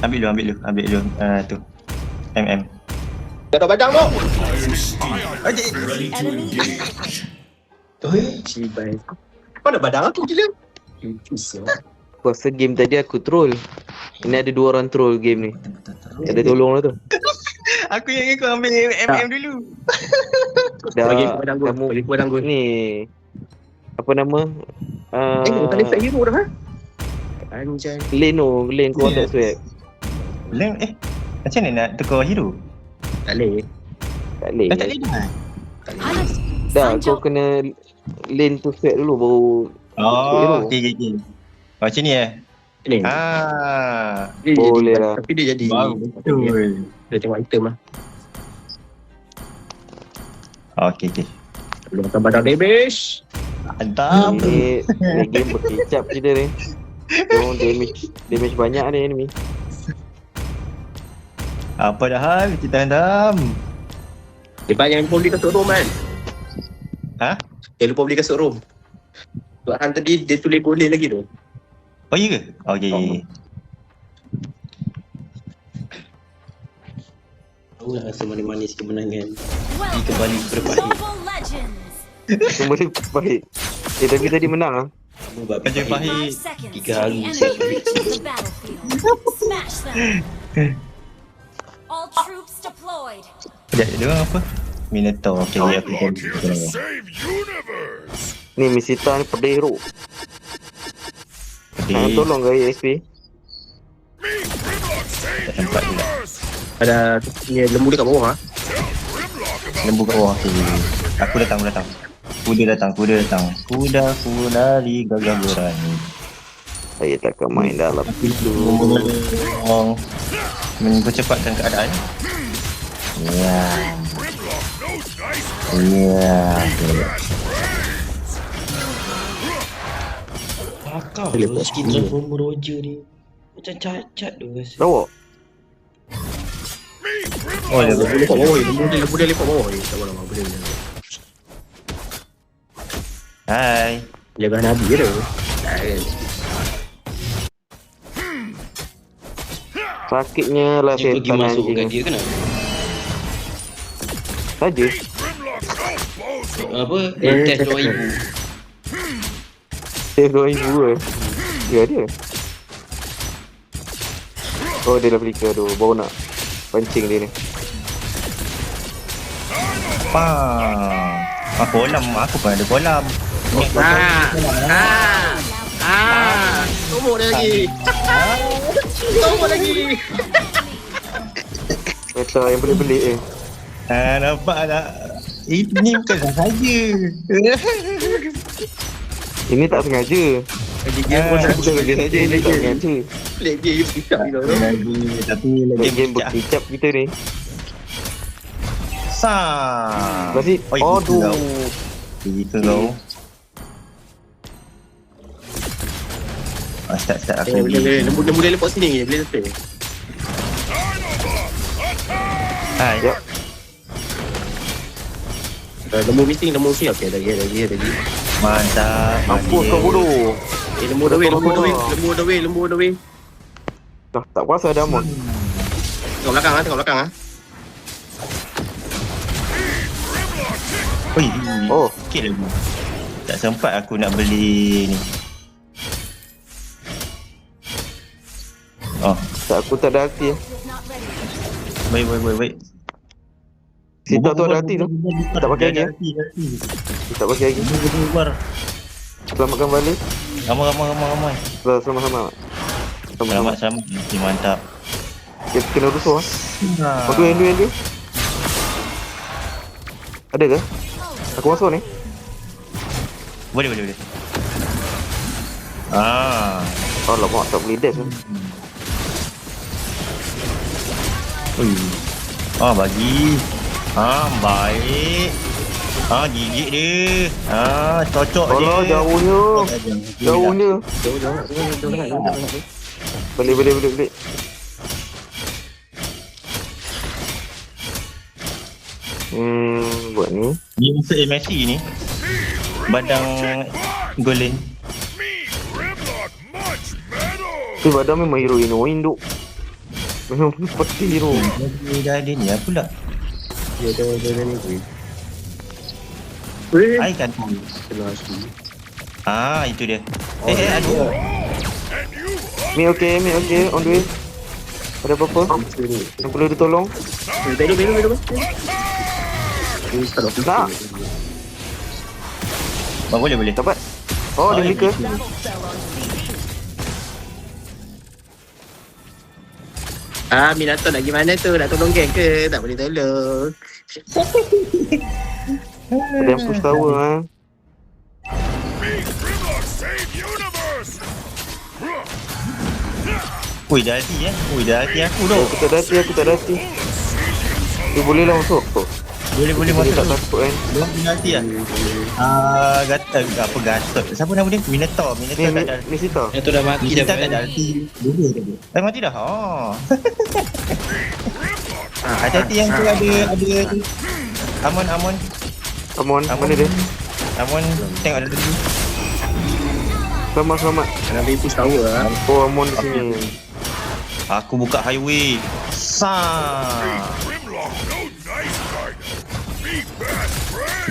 Ambil dulu. Tu. MM. Dah ada badang tu. Cibai. Kau nak badang aku gila? Aku rasa game tadi aku troll. Ini ada 2 orang troll game ni. Ada tolong lah tu. Aku yang kau ambil MM dulu. Dah Bagi aku badang gua. kamu Bagi aku badang gua. ni apa nama? Tak boleh set hero dah ha? Anjay. Lane kau tak swag. Leng macam mana nak tukar hero? Tak boleh. Tak boleh. Tak boleh dah. Dah kau kena lane tu swag dulu baru Oh, okey. Macam ni Ni. Dia boleh jadi, lah. tapi dia jadi. Wow, betul. Dia tengok item lah. Okey. Belum makan badang damage. Mantap. Ni game berkicap kita ni. Tengok damage banyak ni enemy. Apa dah hal? Kita hentam. Lepas jangan lupa beli kasut room kan. Ha? Jangan lupa beli kasut room. Sebab Han tadi dia tulis goleh lagi tu. Oh, iya ke? Okey. Tahu lah rasa manis-manis kemenangan. Welcome Kembali to berpahit. Mobile Legends. Semua dia baik. Tapi tadi menang ah. Macam Fahid. 5 seconds Tiga till hari the set enemy reaches the battlefield. Smash them. All troops deployed. Sekejap, dia orang apa? Minotaur. Okey, aku pun. Ni Misita ni pedih hero. Nak tolong gaya SP. Tak sempat pula. Ada ni lembu dekat bawah ha. Lembu kat bawah. Okay. Aku datang. Kuda datang. Kudaku lari gagah berani. Saya takkan main dalam Itu mempercepatkan keadaan. Ya. Akak skin transformer Roger ni macam cacat tu guys. Tahu? Oh, dia Lembu lepak bawah ni. Lembu dia lepak bawah ni. Tak apa boleh. Hai. Jaga Nabi je tu. Sakitnya lah Dia pergi setan masuk kat anjing. dia kenapa? Saja. Apa? Test 2000. Dia 2000 Dia ada. Oh dia dah flicker tu. Baru nak pancing dia ni. Kolam. Aku pun ada kolam. Tomok dia lagi. Tomok lagi. Meta yang pelik-pelik Nampak tak? Ini bukan sahaja. Ini tak sengaja. Game pun tak Bukan saja ini tak sengaja. pelik dia. You pick up gitu. Tapi Game berkicap kita ni. Masih aduh. Gitu kau. Start aku lagi. Lembu dia lepak sini je. Boleh letak. Hai. Ya. Lembu missing. Okey, lagi. Mantap. Mampus kau bodoh. Lembu the way. Dah tak puas ada Amon. Tengok belakang ah. Oi. Oh. Sikit lagi. Tak sempat aku nak beli ni. Oh, Tak aku tak ada hati. baik. Sita tu ada hati tu. Tak pakai lagi. Hati. Tak pakai lagi. Bubar. Selamatkan balik. Ramai. Sama-sama. Selamat. Mantap. Dia kena rusuh ah. Oh tu yang dia. Ada ke? Aku masuk ni. Boleh. Oh lama tak boleh dash. Bagi. Baik. Gigit dia. Cocok je. Oh jauhnya. Jauh. Boleh. Buat ni. Ni untuk MSC ni. Badang goleng. Badan memang hero Inoin duk. Memang seperti hero. Dia dah ada ni apa pula? Dia ada ni gue. Weh, Ai kan. lagi. Itu dia. Aduh. Mi okey, on the way. Ada apa-apa? Yang perlu ditolong? Belum. Ini tak Tak. Boleh. Dapat. Oh, dia flicker. Minato nak gimana tu? Nak tolong geng ke? Tak boleh tolong. Ada yang push tower Ui, dah hati aku tu. Aku tak ada hati. Dia boleh lah masuk. Boleh Dia masuk. tak takut kan. Dia punya hati lah. Gatot. Siapa nama dia? Minotaur Ni, tak ada. ni Sita. Yang tu dah mati dah Minotaur tak ada kan. hati. Mati dah. Hati-hati yang tu ada tu. Amon. Come on, mana dia? Amon tengok ada tu. Selamat. Nak ambil push tower lah. Oh, Amon di sini. Aku buka highway.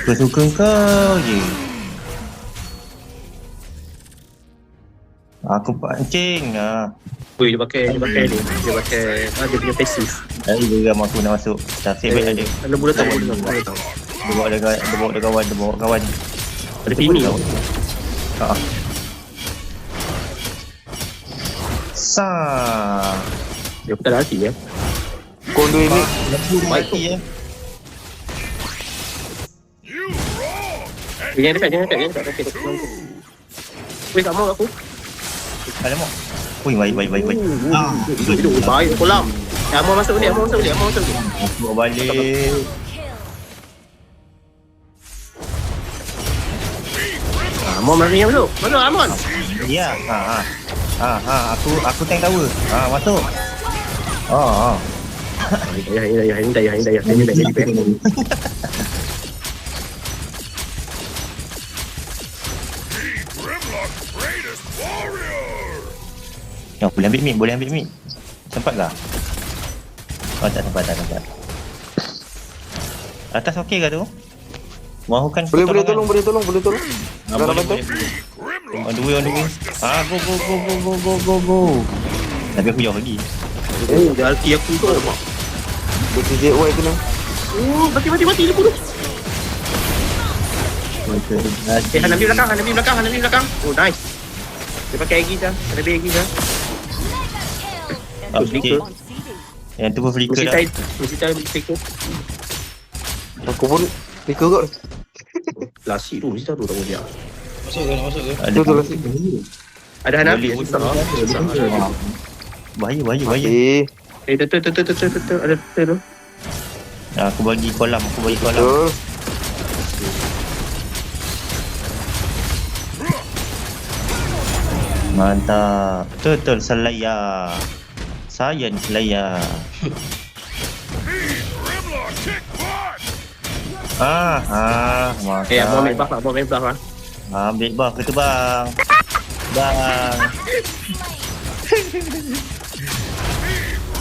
Suka-suka kau je. Aku pancing Weh, dia pakai ni. Dia punya passive. Dari geram aku nak masuk. Nasib baik ada. Ada boleh tahu. Dia bawa kawan. Ada Pini. Dia pun tak ada hati ya. Kondo ini. Mati Jangan dekat. Okey. Weh, tak mau aku. Alamak. Ui, baik. Hidup baik kolam. Mau masuk ni. Masuk balik. Mau mari yang masuk. Masuk Amon. Ya. Aku tank tower. Masuk. Ya. Ini dah jadi pen. Boleh ambil mic. Sempat tak? Tak sempat. Atas okey ke tu? Mahukan Boleh tolong. Dalam bantu. On the way. Go. Tapi aku jauh lagi. Oh, dia hati aku tu. Dia TJY kena. Oh, mati dia bunuh. Hanabi belakang. Oh, nice. Dia pakai Aegis dah. Ada Aegis dah. Okay. Yang tu pun flicker dah. Mesti tahu flicker. Aku pun flicker kot. Lasi tu, mesti tahu tak boleh. Masuk ke? Betul lah. Ada Hanabi. Bahaya. Tu. Ada tu. Aku bagi kolam. Betul. Mantap. Turtle Slayer. Saiyan Slayer. Mantap. Mau main buff lah. Ambil buff ke tu bang? Bang.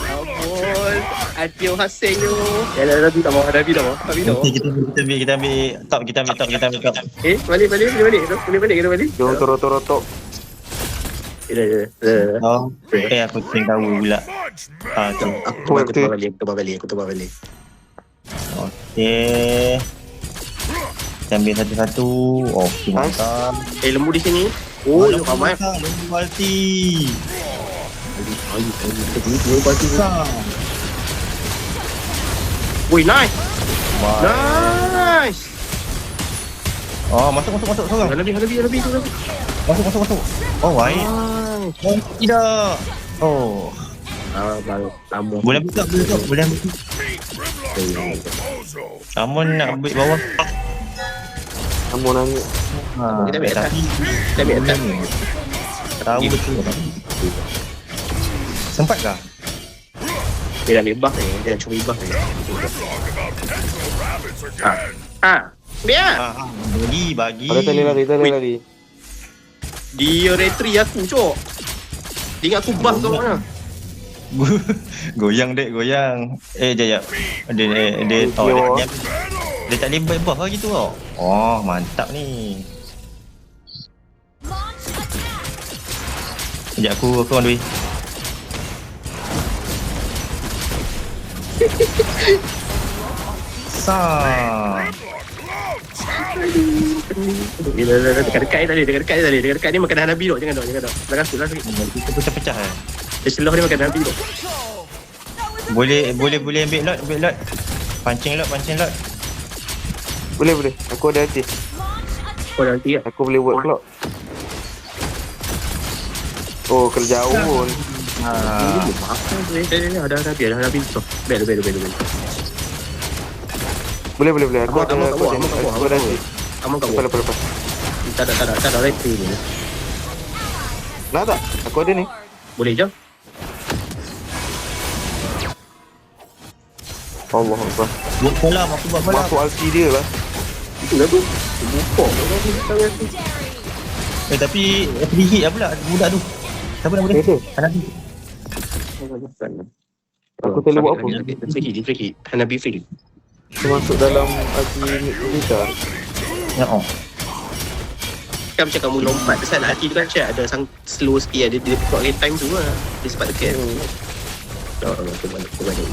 Ampun. Adio hasil tu. Ya, dah mau. Kita ambil top. Balik. Boleh balik kita balik. Jom rotok. Ya. Aku tahu pula. Aku tebak balik. Okey. Kita ambil satu-satu. Okey, mantap. Lembu di sini. Oh, ramai. Lembu balti. Woi, nice. Masuk seorang. Lebih. Masuk. Oh, baik. Tidak. Baru lama. Boleh ambil. Amon nak ambil bawah. Kamu nanya. Kita ambil atas. Tahu betul. Sempat kah? Dia dah ambil buff ni. Dia dah curi buff ni. Biar. Bagi. Ada tali lari. Dia retry aku, cok. Dia ingat aku buff kau mana? Goyang dek, goyang. Jap. Dia dia tak boleh buff lah gitu tau. Oh, mantap ni. Launch attack. Sekejap aku on the way. Dekat-dekat ni makan Hanabi dok. Jangan dok. Belakang tu lah sikit. Kita pecah-pecah eh. Dia selah ni makan Hanabi dok. Boleh ambil lot. Pancing lot. Boleh. Aku ada hati. Launch attack. Oh nanti lah. Aku boleh buat clock. Oh, kerja awal. Ada Hanabi tu. Bel. Boleh. Aku ada hati. Aman kau. Lepas. Tak ada retri ni. Nak tak? Aku ada ni. Boleh je. Allah Akbar. Buat kolam, aku buat kolam. Masuk ulti dia lah. Itu lah tu. Bupok. Tapi free hit lah pula budak tu. Siapa nak boleh? Betul. Hanabi. Aku tak boleh buat apa. Free hit. Hanabi free. Dia masuk dalam ulti kita. Ya oh. Kan macam kamu lompat pasal hati tu kan macam ada sang slow sikit dia buat game time tu lah. Dia sempat dekat. Tu banyak.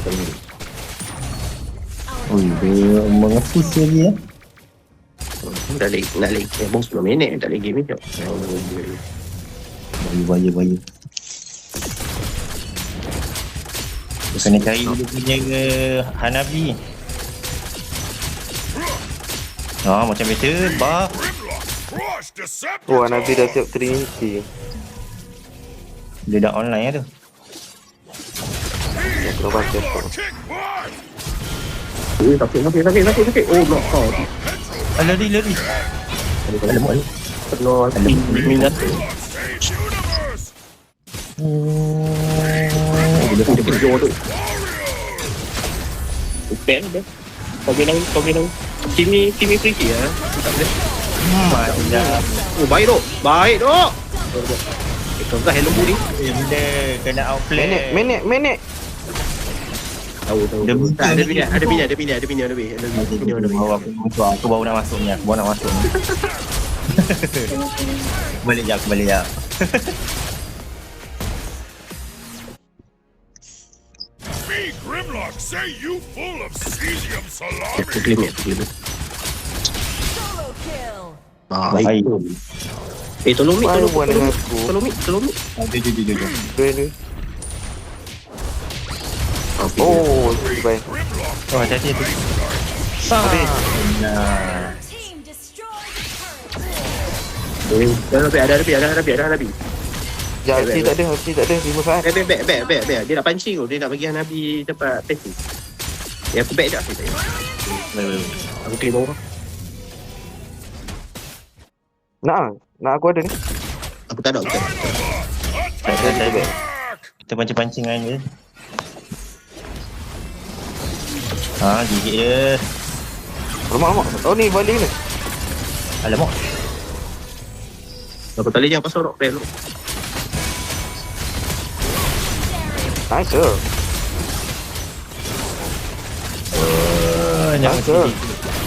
Oi, dia mengepus lagi ya. Dah lagi bong 10 minit tak lagi game ni. Bahaya. Kena cari dia punya Hanabi. Macam biasa buff. Oh, Nabi dah siap Trinity. Dia dah online lah tu. Aku dah baca tu. Sakit. Oh, block kau. Lari. Alamak. Penuh minat. Dia kejar tu. Ben. Kau bilang. Kimi free kill lah. Tak boleh. Mati dah. Oh, baik dok. Kau dah hello ni. Bila kena outplay. Minit. Tahu. Ada bini. Aku baru nak masuk ni. Balik jap. Grimlock, say you full of cesium salami. Aku Solo kill. Baik. Tolong mi. Buat dengan aku. Tolong mi. Dia. Oh, baik. Hati-hati tu. Nah. Team destroyed turret. Ada Hanabi. Hati tak ada. 5 saat. Back. Dia nak pancing tu. Dia nak bagi Hanabi dapat petty. Ya, aku back dah. Aku clear bawah. Nak aku ada ni. Aku tak ada. Kita pancing-pancing dengan dia. Gigit dia. Alamak. Oh ni balik ni. Alamak. Aku tak boleh jangan pasal rock bell. Nice. Nice.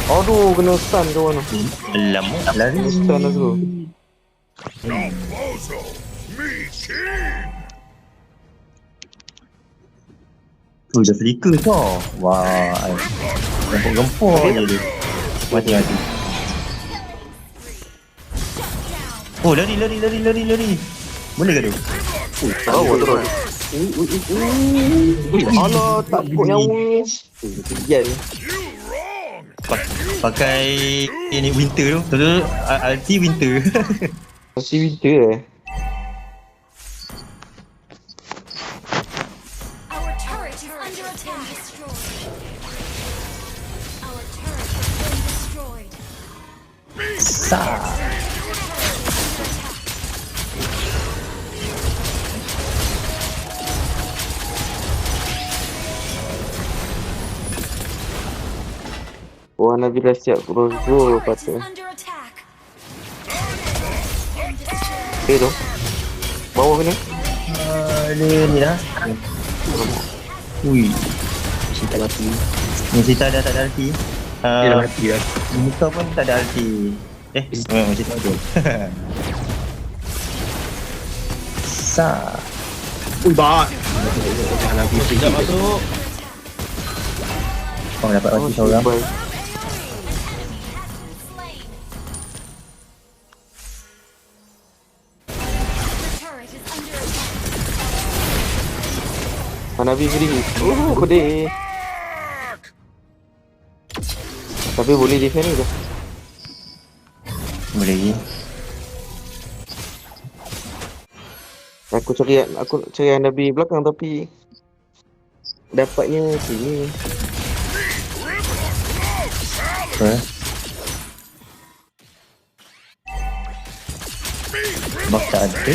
Aduh, kena stun kawan tu. Alamak, lari. Stun aku. Bozo, me king. Dah flicker kau. Wah. Gempur je dia. Mati. Oh, lari. Boleh ke tu? Oh, terus. Alah, takut nyawa. Yan. Pakai ini winter tu. Betul ulti winter. Masih winter Our turret is under attack. Our turret has been destroyed. Wah, Nabi dah siap bro patut. Under attack. Tu. Bawah kena. Dia ni dah. Ui, Cinta mati. Musita dah tak ada ulti. Dia dah mati dah. Muka pun tak ada ulti. Memang macam tu. Sa. Ui, bak. Jangan habis Sekejap masuk. Kau dapat ulti seorang. Bye. Slain. The turret is under attack. Hanabi free. Oh, pedih. Tapi boleh defend ni dah. Boleh lagi. Aku cari Hanabi belakang tapi dapatnya sini. Apa? Bak tak ada.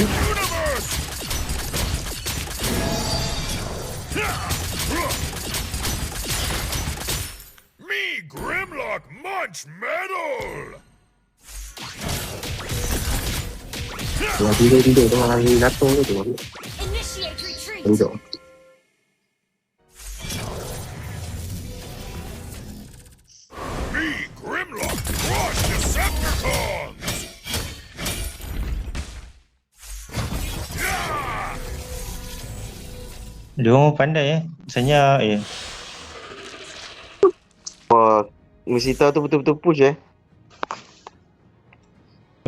Me, Grimlock, munch metal! Tengah tidur tengah hari datang tu. Initiate retreat. Duduk. Me, Grimlock, crush Decepticons! Yeah! Dia orang pandai Misalnya Wah, Musita tu betul-betul push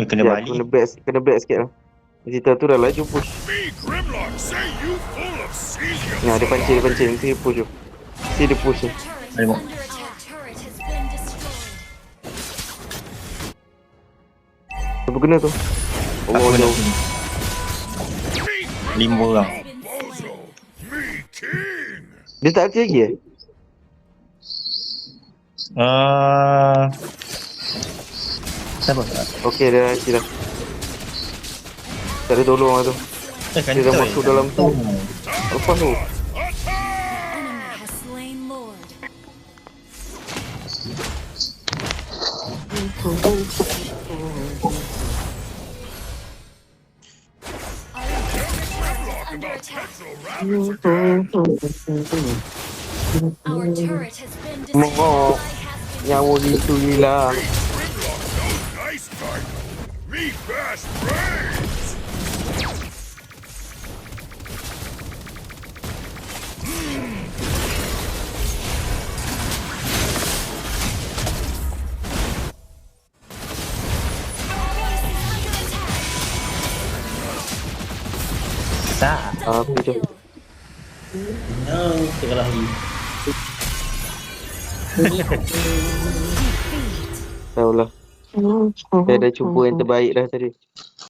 kena Ya, balik. kena back sikit lah. Musita tu dah laju push. Me, Grimlock, say you full of cesium Nah, dia pancing. Mesti dia push tu. Mesti dia push tu. Turret is Tengok. under attack. Turret has been destroyed. Apa kena tu? Aku Oh, kena jauh. sini. Me, 5 orang. Has been slain. Bozo! Me, king! Dia tak ulti lagi Siapa? Okey, dia ulti dah. Tak ada tolong lah tu. Kan Dia dah masuk dalam tu. Lepas tu. Enemy has slain Lord. Under attack. Our turret has been destroyed. Mongok. Nyawa gitu hilang. Grimlock, no nice guy! Me, fast brains! Tak. Aku je. No, tengah lagi. Tahulah. Saya dah cuba yang terbaik dah tadi.